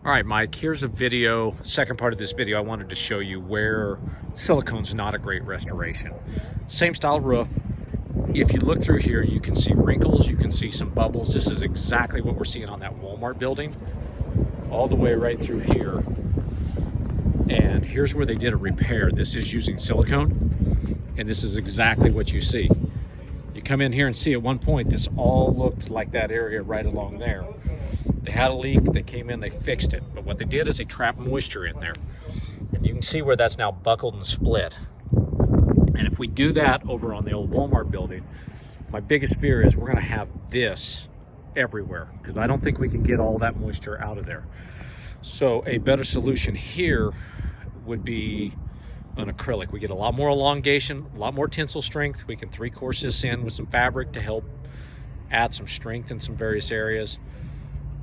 All right, Mike, here's a video, second part of this video. I wanted to show you where silicone's not a great restoration. Same style roof. If you look through here, you can see wrinkles, you can see some bubbles. This is exactly what we're seeing on that Walmart building, all the way right through here. And here's where they did a repair. This is using silicone, and this is exactly what you see. You come in here and see at one point, this all looked like that area right along there. They had a leak, they came in, they fixed it. But what they did is they trapped moisture in there. And you can see where that's now buckled and split. And if we do that over on the old Walmart building, my biggest fear is we're gonna have this everywhere, because I don't think we can get all that moisture out of there. So a better solution here would be an acrylic. We get a lot more elongation, a lot more tensile strength. We can 3-course this in with some fabric to help add some strength in some various areas.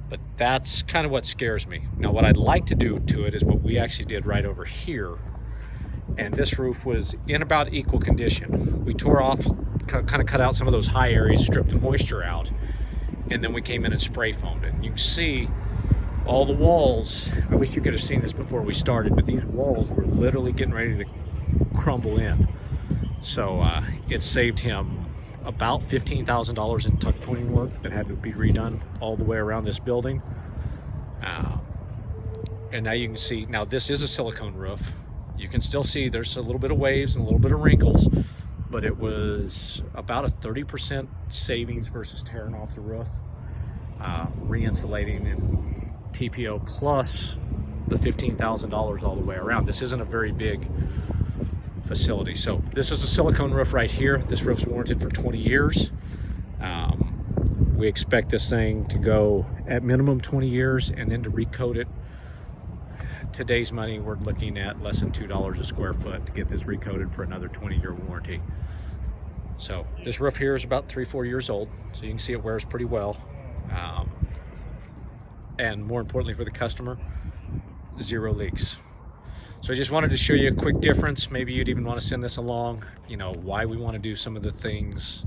But that's kind of what scares me. Now, what I'd like to do to it is what we actually did right over here. And this roof was in about equal condition. We tore off, kind of cut out some of those high areas, stripped the moisture out, and then we came in and spray foamed it. And you can see all the walls. I wish you could have seen this before we started, but these walls were literally getting ready to crumble in. So it saved him about $15,000 in tuck pointing work that had to be redone all the way around this building. And now you can see, now this is a silicone roof. You can still see there's a little bit of waves and a little bit of wrinkles, but it was about a 30% savings versus tearing off the roof, re-insulating and TPO plus the $15,000 all the way around. This isn't a very big facility. So this is a silicone roof right here. This roof's warranted for 20 years. We expect this thing to go at minimum 20 years, and then to recoat it. Today's money, we're looking at less than $2 a square foot to get this recoated for another 20-year warranty. So this roof here is about 3-4 years old, so you can see it wears pretty well. And more importantly for the customer, 0 leaks. So I just wanted to show you a quick difference. Maybe you'd even want to send this along, you know, why we want to do some of the things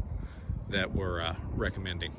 that we're recommending.